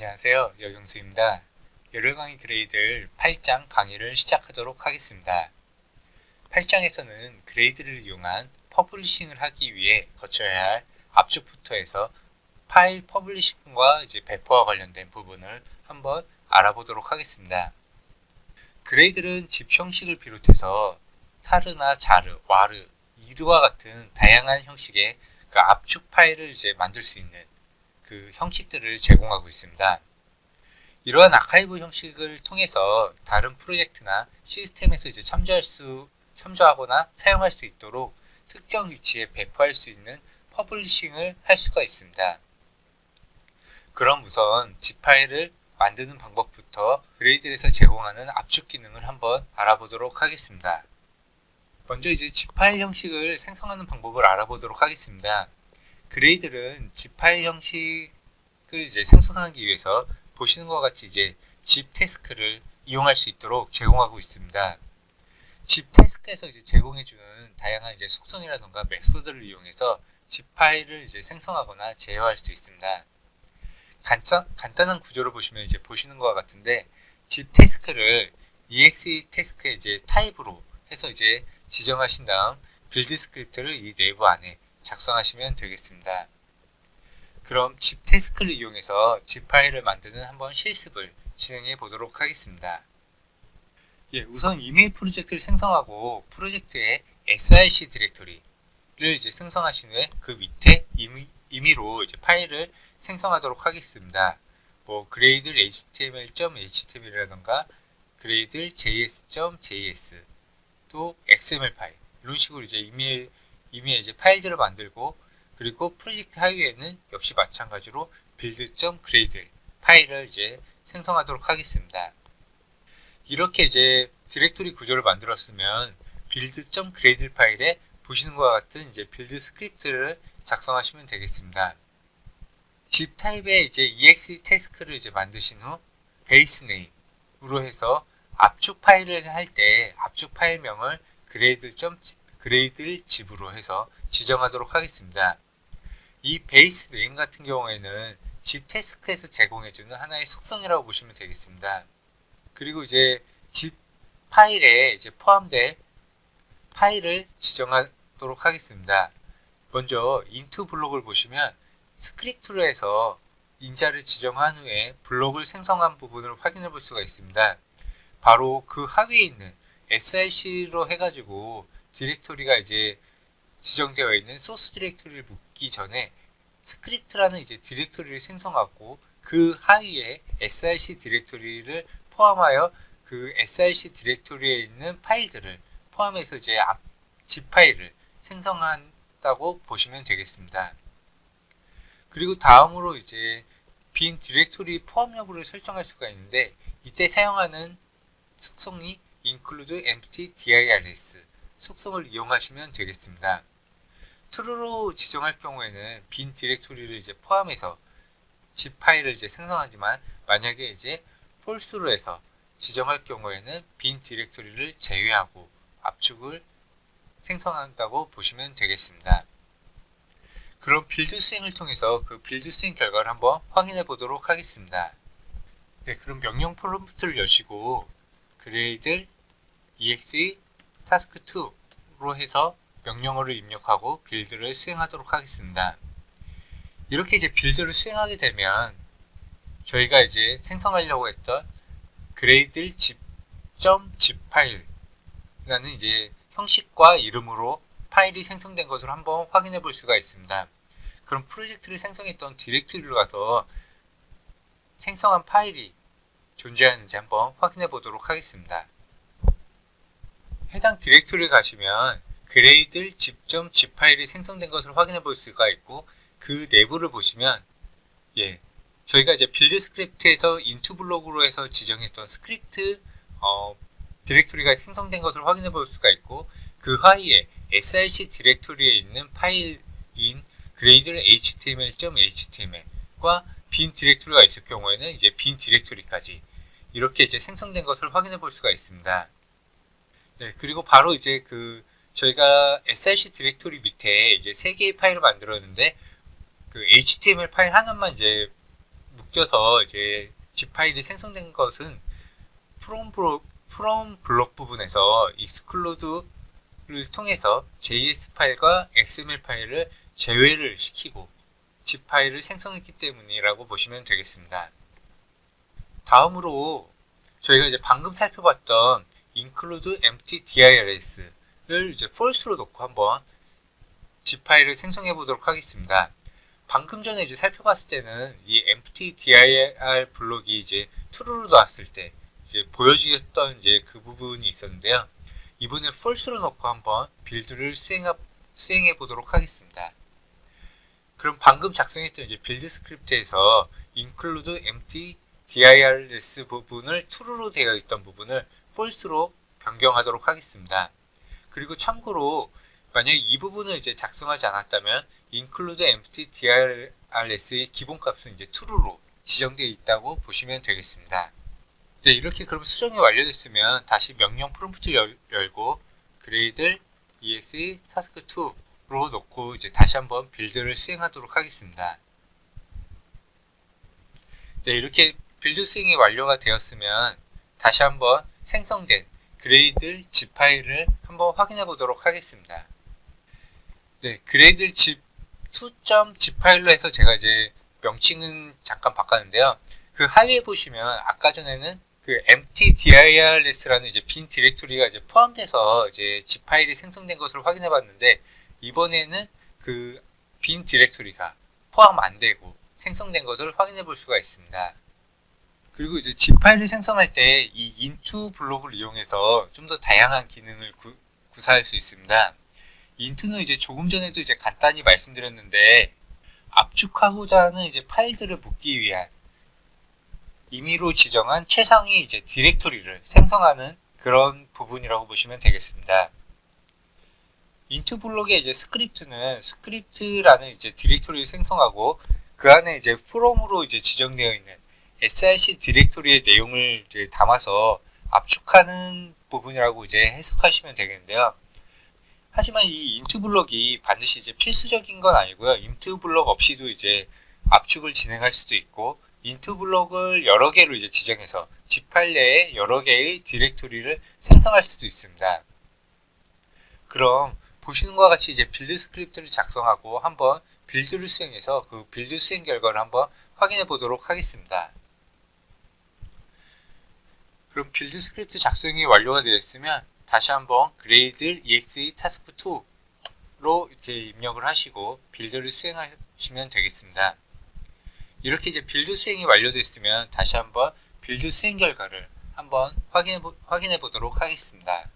안녕하세요. 여경수입니다. 열혈 강의 그레이드 8장 강의를 시작하도록 하겠습니다. 8장에서는 그레이드를 이용한 퍼블리싱을 하기 위해 거쳐야 할 압축부터 해서 파일 퍼블리싱과 배포와 관련된 부분을 한번 알아보도록 하겠습니다. 그레이드는 집 형식을 비롯해서 타르나 자르, 와르, 이르와 같은 다양한 형식의 그 압축 파일을 만들 수 있는 그 형식들을 제공하고 있습니다. 이러한 아카이브 형식을 통해서 다른 프로젝트나 시스템에서 참조하거나 사용할 수 있도록 특정 위치에 배포할 수 있는 퍼블리싱을 할 수가 있습니다. 그럼 우선 zip 파일을 만드는 방법부터 그레이드에서 제공하는 압축 기능을 한번 알아보도록 하겠습니다. 먼저 zip 파일 형식을 생성하는 방법을 알아보도록 하겠습니다. 그레이드는 zip 파일 형식을 생성하기 위해서 보시는 것과 같이 zip 태스크를 이용할 수 있도록 제공하고 있습니다. zip 태스크에서 제공해주는 다양한 속성이라던가 메소드를 이용해서 zip 파일을 생성하거나 제어할 수 있습니다. 간단한 구조를 보시면 보시는 것과 같은데 zip 태스크를 exe 태스크의 타입으로 해서 지정하신 다음 빌드 스크립트를 이 내부 안에 작성하시면 되겠습니다. 그럼 zip 태스크를 이용해서 zip 파일을 만드는 한번 실습을 진행해 보도록 하겠습니다. 우선 이메일 프로젝트를 생성하고 프로젝트의 src 디렉토리를 생성하신 후에 그 밑에 임의로 파일을 생성하도록 하겠습니다. 그레이드 html.html이라던가 그레이드 js.js 또 xml 파일 이런 식으로 임의의 파일들을 만들고 그리고 프로젝트 하위에는 역시 마찬가지로 build.grade 파일을 생성하도록 하겠습니다. 이렇게 디렉토리 구조를 만들었으면 build.grade 파일에 보시는 것과 같은 빌드 스크립트를 작성하시면 되겠습니다. zip 타입의 exe 태스크를 만드신 후 베이스 네임으로 해서 압축 파일을 할 때 압축 파일명을 그레이드 zip으로 해서 지정하도록 하겠습니다. 이 베이스 네임 같은 경우에는 zip 태스크에서 제공해주는 하나의 속성이라고 보시면 되겠습니다. 그리고 zip 파일에 포함될 파일을 지정하도록 하겠습니다. 먼저 int 블록을 보시면 스크립트로 해서 인자를 지정한 후에 블록을 생성한 부분을 확인해 볼 수가 있습니다. 바로 그 하위에 있는 src로 해가지고 디렉토리가 지정되어 있는 소스 디렉토리를 묻기 전에 스크립트라는 디렉토리를 생성하고 그 하위에 src 디렉토리를 포함하여 그 src 디렉토리에 있는 파일들을 포함해서 zip 파일을 생성한다고 보시면 되겠습니다. 그리고 다음으로 빈 디렉토리 포함 여부를 설정할 수가 있는데 이때 사용하는 속성이 include empty dirs 속성을 이용하시면 되겠습니다. true로 지정할 경우에는 빈 디렉토리를 포함해서 zip 파일을 생성하지만 만약에 false로 해서 지정할 경우에는 빈 디렉토리를 제외하고 압축을 생성한다고 보시면 되겠습니다. 그럼 빌드 수행을 통해서 그 빌드 수행 결과를 한번 확인해 보도록 하겠습니다. 그럼 명령 프롬프트를 여시고 그레이드 exe task2로 해서 명령어를 입력하고 빌드를 수행하도록 하겠습니다. 이렇게 빌드를 수행하게 되면 저희가 생성하려고 했던 그레이드 zip 파일이라는 형식과 이름으로 파일이 생성된 것을 한번 확인해 볼 수가 있습니다. 그럼 프로젝트를 생성했던 디렉토리로 가서 생성한 파일이 존재하는지 한번 확인해 보도록 하겠습니다. 해당 디렉토리에 가시면 그레이드 zip 파일이 생성된 것을 확인해 볼 수가 있고 그 내부를 보시면 저희가 빌드 스크립트에서 int 블록으로 해서 지정했던 스크립트 디렉토리가 생성된 것을 확인해 볼 수가 있고 그 하위에 src 디렉토리에 있는 파일인 그레이드 html.html과 빈 디렉토리가 있을 경우에는 빈 디렉토리까지 이렇게 생성된 것을 확인해 볼 수가 있습니다. 그리고 바로 저희가 src 디렉토리 밑에 3개의 파일을 만들었는데 그 HTML 파일 하나만 묶여서 이제 zip 파일이 생성된 것은 from 블록 부분에서 exclude를 통해서 JS 파일과 XML 파일을 제외를 시키고 zip 파일을 생성했기 때문이라고 보시면 되겠습니다. 다음으로 저희가 이제 방금 살펴봤던 include empty dirs를 이제 false로 놓고 한번 zip 파일을 생성해 보도록 하겠습니다. 방금 전에 이제 살펴봤을 때는 이 empty dir 블록이 이제 true로 나왔을 때 이제 보여주셨던 이제 그 부분이 있었는데요. 이번에 false로 놓고 한번 빌드를 수행해 보도록 하겠습니다. 그럼 방금 작성했던 이제 빌드 스크립트에서 include empty dirs 부분을 true로 되어 있던 부분을 false로 변경하도록 하겠습니다. 그리고 참고로 만약 이 부분을 이제 작성하지 않았다면 include empty dirs의 기본값은 이제 true로 지정되어 있다고 보시면 되겠습니다. 네, 이렇게 그럼 수정이 완료됐으면 다시 명령 프롬프트 열고 grade exe task 2로 놓고 이제 다시 한번 빌드를 수행하도록 하겠습니다. 네, 이렇게 빌드 수행이 완료가 되었으면 다시 한번 생성된 그레이드 zip 파일을 한번 확인해 보도록 하겠습니다. 네, 그레이드 zip2.zip 파일로 해서 제가 이제 명칭은 잠깐 바꿨는데요. 그 하위에 보시면 아까 전에는 그 empty dirs라는 이제 빈 디렉토리가 이제 포함돼서 이제 zip 파일이 생성된 것을 확인해 봤는데 이번에는 그 빈 디렉토리가 포함 안 되고 생성된 것을 확인해 볼 수가 있습니다. 그리고 이제 zip 파일을 생성할 때 이 into 블록을 이용해서 좀 더 다양한 기능을 구사할 수 있습니다. into는 이제 조금 전에도 이제 간단히 말씀드렸는데 압축하고자 하는 이제 파일들을 묶기 위한 임의로 지정한 최상위 이제 디렉토리를 생성하는 그런 부분이라고 보시면 되겠습니다. into 블록의 이제 스크립트라는 이제 디렉토리를 생성하고 그 안에 이제 from으로 이제 지정되어 있는 src 디렉토리의 내용을 이제 담아서 압축하는 부분이라고 이제 해석하시면 되겠는데요. 하지만 이 into 블록이 반드시 이제 필수적인 건 아니고요. into 블록 없이도 이제 압축을 진행할 수도 있고, into 블록을 여러 개로 이제 지정해서 zip 파일 내에 여러 개의 디렉토리를 생성할 수도 있습니다. 그럼 보시는 것과 같이 이제 빌드 스크립트를 작성하고 한번 빌드를 수행해서 그 빌드 수행 결과를 한번 확인해 보도록 하겠습니다. 그럼 빌드 스크립트 작성이 완료가 되었으면 다시 한번 grade exe task 2로 이렇게 입력을 하시고 빌드를 수행하시면 되겠습니다. 이렇게 이제 빌드 수행이 완료됐으면 다시 한번 빌드 수행 결과를 한번 확인해 보도록 하겠습니다.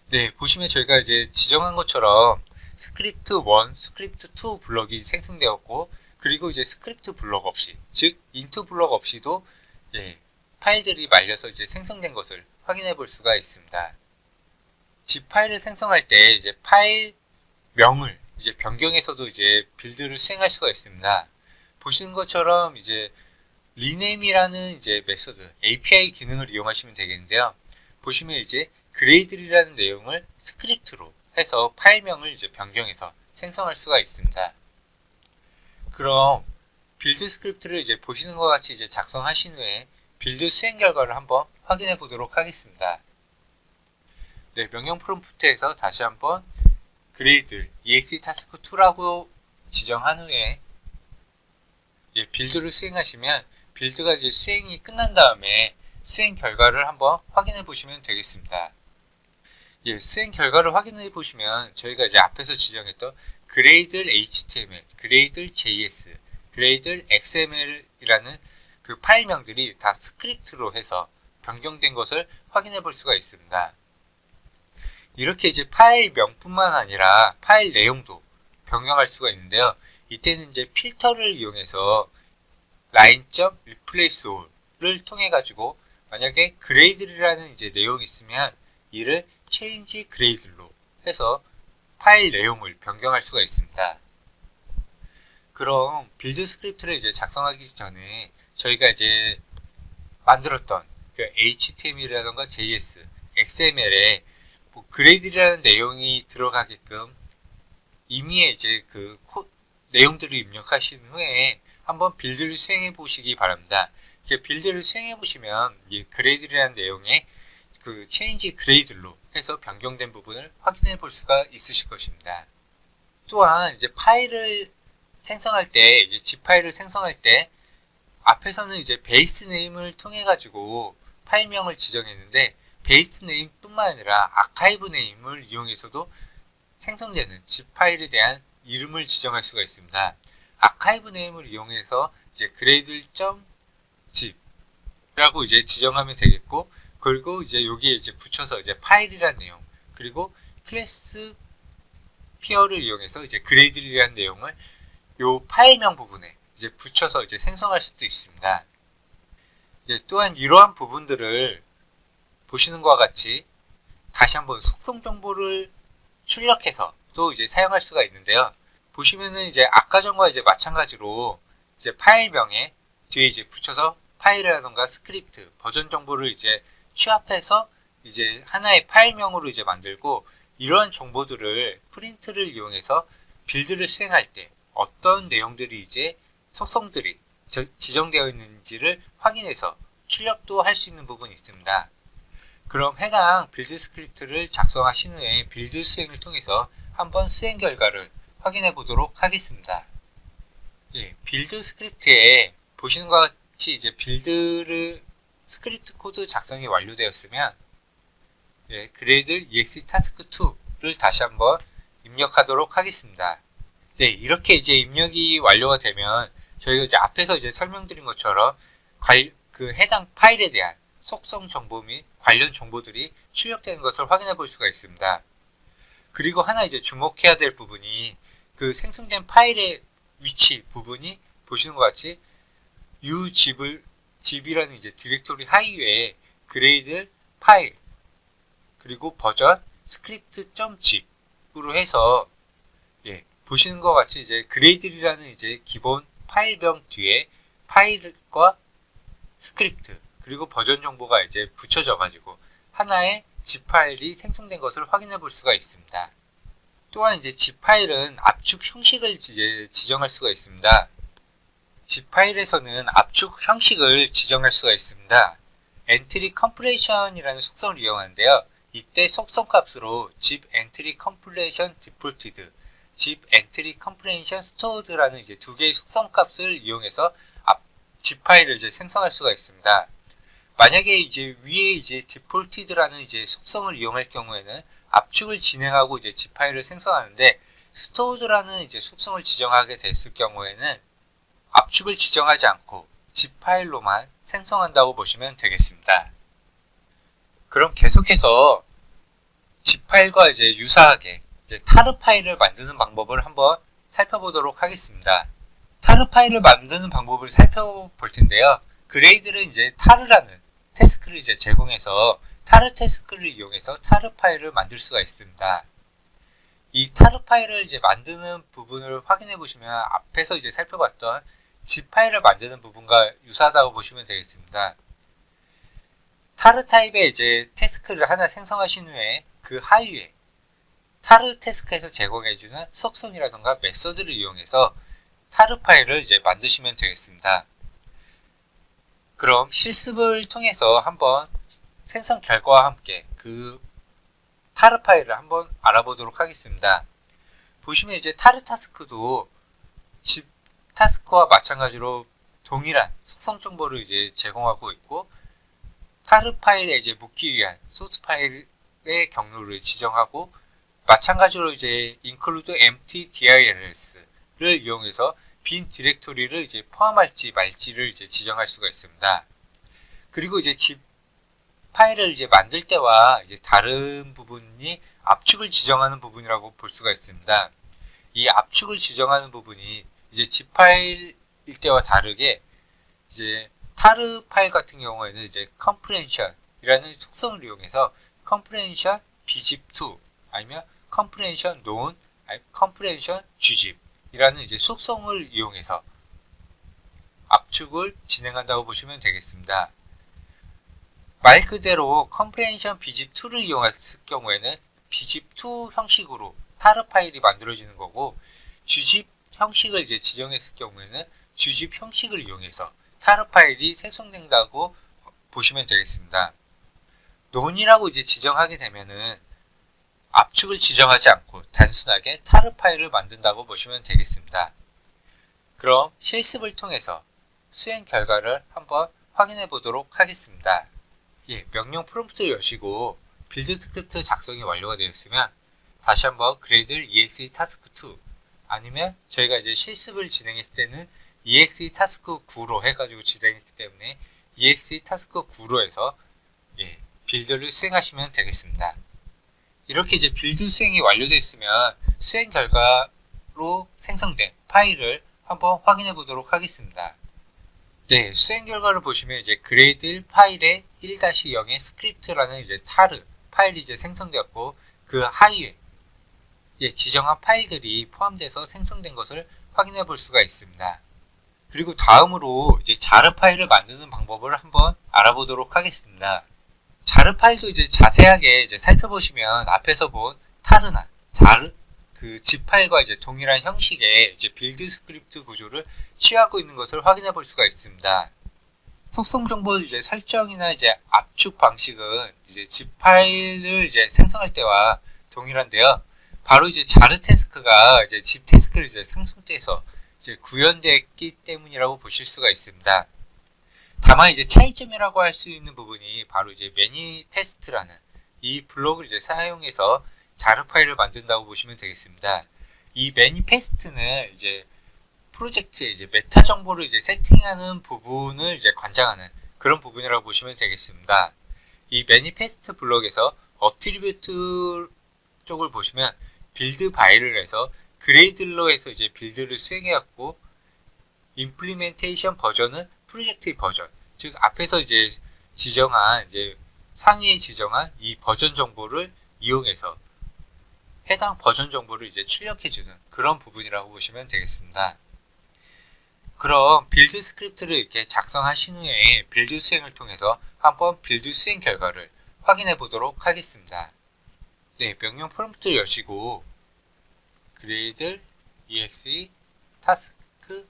네, 보시면 저희가 이제 지정한 것처럼 스크립트 1, 스크립트 2 블럭이 생성되었고, 그리고 이제 스크립트 블럭 없이, 즉 into 블럭 없이도 파일들이 말려서 이제 생성된 것을 확인해 볼 수가 있습니다. zip 파일을 생성할 때 이제 파일 명을 이제 변경해서도 이제 빌드를 수행할 수가 있습니다. 보시는 것처럼 이제 rename이라는 이제 메소드, API 기능을 이용하시면 되겠는데요. 보시면 이제 grade이라는 내용을 스크립트로 해서 파일명을 이제 변경해서 생성할 수가 있습니다. 그럼 빌드 스크립트를 이제 보시는 것 같이 이제 작성하신 후에 빌드 수행 결과를 한번 확인해 보도록 하겠습니다. 네, 명령 프롬프트에서 다시 한번 grade exe task 2라고 지정한 후에 빌드를 수행하시면 빌드가 이제 수행이 끝난 다음에 수행 결과를 한번 확인해 보시면 되겠습니다. 수행 결과를 확인해 보시면 저희가 이제 앞에서 지정했던 Gradle HTML, Gradle JS, Gradle XML이라는 그 파일명들이 다 스크립트로 해서 변경된 것을 확인해 볼 수가 있습니다. 이렇게 이제 파일명뿐만 아니라 파일 내용도 변경할 수가 있는데요. 이때는 이제 필터를 이용해서 line.replace all을 통해 가지고 만약에 grade이라는 이제 내용이 있으면 이를 change grade로 해서 파일 내용을 변경할 수가 있습니다. 그럼 빌드 스크립트를 이제 작성하기 전에 저희가 이제 만들었던 그 HTML이라던가 JS, XML에 grade이라는 내용이 들어가게끔 임의의 이제 그 내용들을 입력하신 후에 한번 빌드를 수행해 보시기 바랍니다. 빌드를 수행해 보시면 이 그레이드라는 내용의 그 체인지 그레이드로 해서 변경된 부분을 확인해 볼 수가 있으실 것입니다. 또한 이제 파일을 생성할 때, 이제 zip 파일을 생성할 때 앞에서는 이제 베이스 네임을 통해 가지고 파일명을 지정했는데 베이스 네임 뿐만 아니라 아카이브 네임을 이용해서도 생성되는 zip 파일에 대한 이름을 지정할 수가 있습니다. 아카이브 네임을 이용해서 이제 gradle.zip 라고 이제 지정하면 되겠고, 그리고 이제 여기에 이제 붙여서 이제 파일이라는 내용, 그리고 클래스 피어를 이용해서 이제 gradle이라는 내용을 요 파일명 부분에 이제 붙여서 이제 생성할 수도 있습니다. 또한 이러한 부분들을 보시는 것과 같이 다시 한번 속성 정보를 출력해서 또 이제 사용할 수가 있는데요. 보시면은 이제 아까 전과 이제 마찬가지로 이제 파일명에 뒤에 이제 붙여서 파일이라던가 스크립트, 버전 정보를 이제 취합해서 이제 하나의 파일명으로 이제 만들고, 이러한 정보들을 프린트를 이용해서 빌드를 수행할 때 어떤 내용들이 이제 속성들이 지정되어 있는지를 확인해서 출력도 할 수 있는 부분이 있습니다. 그럼 해당 빌드 스크립트를 작성하신 후에 빌드 수행을 통해서 한번 수행 결과를 확인해 보도록 하겠습니다. 빌드 스크립트에 보시는 것 같이 이제 빌드를 스크립트 코드 작성이 완료되었으면 gradle exe task 2를 다시 한번 입력하도록 하겠습니다. 이렇게 이제 입력이 완료가 되면 저희가 이제 앞에서 이제 설명드린 것처럼 그 해당 파일에 대한 속성 정보 및 관련 정보들이 출력되는 것을 확인해 볼 수가 있습니다. 그리고 하나 이제 주목해야 될 부분이 그 생성된 파일의 위치 부분이 보시는 것 같이 zip이라는 이제 디렉토리 하위에 gradle 파일 그리고 버전 script.zip으로 해서 보시는 것 같이 이제 gradle이라는 이제 기본 파일명 뒤에 파일과 스크립트 그리고 버전 정보가 이제 붙여져 가지고 하나의 zip 파일이 생성된 것을 확인해 볼 수가 있습니다. 또한 이제 zip 파일은 압축 형식을 이제 지정할 수가 있습니다. zip 파일에서는 압축 형식을 지정할 수가 있습니다. entry compression이라는 속성을 이용하는데요. 이때 속성 값으로 zip entry compression defaulted, zip entry compression stored라는 이제 두 개의 속성 값을 이용해서 zip 파일을 이제 생성할 수가 있습니다. 만약에 이제 위에 이제 defaulted라는 이제 속성을 이용할 경우에는 압축을 진행하고 이제 zip 파일을 생성하는데, stored라는 이제 속성을 지정하게 됐을 경우에는 압축을 지정하지 않고 zip 파일로만 생성한다고 보시면 되겠습니다. 그럼 계속해서 zip 파일과 이제 유사하게 이제 타르 파일을 만드는 방법을 한번 살펴보도록 하겠습니다. 타르 파일을 만드는 방법을 살펴볼 텐데요. 그레이드는 이제 타르라는 태스크를 이제 제공해서 타르 태스크를 이용해서 타르 파일을 만들 수가 있습니다. 이 타르 파일을 이제 만드는 부분을 확인해 보시면 앞에서 이제 살펴봤던 zip 파일을 만드는 부분과 유사하다고 보시면 되겠습니다. 타르 타입의 이제 태스크를 하나 생성하신 후에 그 하위에 타르 태스크에서 제공해주는 속성이라던가 메서드를 이용해서 타르 파일을 이제 만드시면 되겠습니다. 그럼 실습을 통해서 한번 생성 결과와 함께 그 타르 파일을 한번 알아보도록 하겠습니다. 보시면 이제 타르 타스크도 zip 타스크와 마찬가지로 동일한 속성 정보를 이제 제공하고 있고, 타르 파일에 이제 묻기 위한 소스 파일의 경로를 지정하고, 마찬가지로 이제 include empty dirs를 이용해서 빈 디렉토리를 이제 포함할지 말지를 이제 지정할 수가 있습니다. 그리고 이제 zip 파일을 이제 만들 때와 이제 다른 부분이 압축을 지정하는 부분이라고 볼 수가 있습니다. 이 압축을 지정하는 부분이 이제 zip 파일일 때와 다르게 이제 타르 파일 같은 경우에는 이제 comprehension이라는 속성을 이용해서 comprehension bzip2 아니면 comprehension known, comprehension gzip 이라는 이제 속성을 이용해서 압축을 진행한다고 보시면 되겠습니다. 말 그대로 comprehension bzip2를 이용했을 경우에는 bzip2 형식으로 타르 파일이 만들어지는 거고, gzip 형식을 이제 지정했을 경우에는 주집 형식을 이용해서 타르 파일이 생성된다고 보시면 되겠습니다. 논이라고 이제 지정하게 되면은 압축을 지정하지 않고 단순하게 타르 파일을 만든다고 보시면 되겠습니다. 그럼 실습을 통해서 수행 결과를 한번 확인해 보도록 하겠습니다. 명령 프롬프트를 여시고 빌드 스크립트 작성이 완료가 되었으면 다시 한번 그레이들 exe 타스크 2 아니면 저희가 이제 실습을 진행했을 때는 exe 타스크 9로 해가지고 진행했기 때문에 exe 타스크 9로 해서 빌드를 수행하시면 되겠습니다. 이렇게 이제 빌드 수행이 완료됐으면 수행 결과로 생성된 파일을 한번 확인해 보도록 하겠습니다. 수행 결과를 보시면 이제 그레이드 파일의 1-0의 스크립트라는 이제 타르 파일이 이제 생성되었고 그 하위에 지정한 파일들이 포함돼서 생성된 것을 확인해 볼 수가 있습니다. 그리고 다음으로 이제 자르 파일을 만드는 방법을 한번 알아보도록 하겠습니다. 자르 파일도 이제 자세하게 이제 살펴보시면 앞에서 본 타르나 자르 그 zip 파일과 이제 동일한 형식의 이제 빌드 스크립트 구조를 취하고 있는 것을 확인해 볼 수가 있습니다. 속성 정보 이제 설정이나 이제 압축 방식은 이제 zip 파일을 이제 생성할 때와 동일한데요. 바로 이제 자르 태스크가 이제 zip 태스크를 이제 상속돼서 이제 구현됐기 때문이라고 보실 수가 있습니다. 다만 이제 차이점이라고 할 수 있는 부분이 바로 이제 매니페스트라는 이 블록을 이제 사용해서 자르 파일을 만든다고 보시면 되겠습니다. 이 매니페스트는 이제 프로젝트의 이제 메타 정보를 이제 세팅하는 부분을 이제 관장하는 그런 부분이라고 보시면 되겠습니다. 이 매니페스트 블록에서 어트리뷰트 쪽을 보시면 빌드 바이를 해서 그레이들로 해서 이제 빌드를 수행해왔고 임플리멘테이션 버전은 프로젝트의 버전, 즉 앞에서 이제 지정한 이제 상위에 지정한 이 버전 정보를 이용해서 해당 버전 정보를 이제 출력해주는 그런 부분이라고 보시면 되겠습니다. 그럼 빌드 스크립트를 이렇게 작성하신 후에 빌드 수행을 통해서 한번 빌드 수행 결과를 확인해 보도록 하겠습니다. 명령 프롬프트를 여시고 그레이드 exe 타스크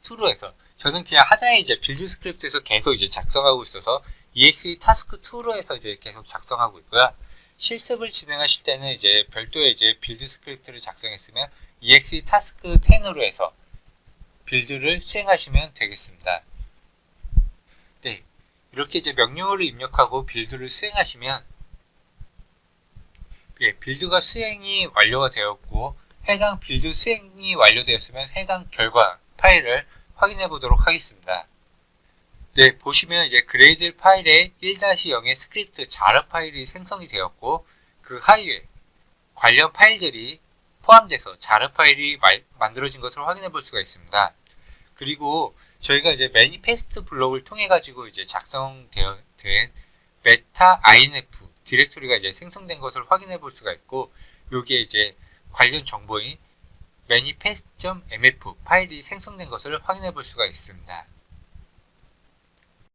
2로 해서 저는 그냥 하나의 이제 빌드 스크립트에서 계속 이제 작성하고 있어서 exe 타스크 2로 해서 이제 계속 작성하고 있고요. 실습을 진행하실 때는 이제 별도의 이제 빌드 스크립트를 작성했으면 exe 타스크 10으로 해서 빌드를 수행하시면 되겠습니다. 이렇게 이제 명령어를 입력하고 빌드를 수행하시면 빌드가 수행이 완료가 되었고 해당 빌드 수행이 완료되었으면 해당 결과 파일을 확인해 보도록 하겠습니다. 보시면 이제 그레이드 파일의 1-0의 스크립트 자르 파일이 생성이 되었고 그 하위에 관련 파일들이 포함돼서 자르 파일이 만들어진 것을 확인해 볼 수가 있습니다. 그리고 저희가 이제 매니페스트 블록을 통해 가지고 이제 작성된 메타 inf 디렉토리가 이제 생성된 것을 확인해 볼 수가 있고 여기에 이제 관련 정보인 manifest.mf 파일이 생성된 것을 확인해 볼 수가 있습니다.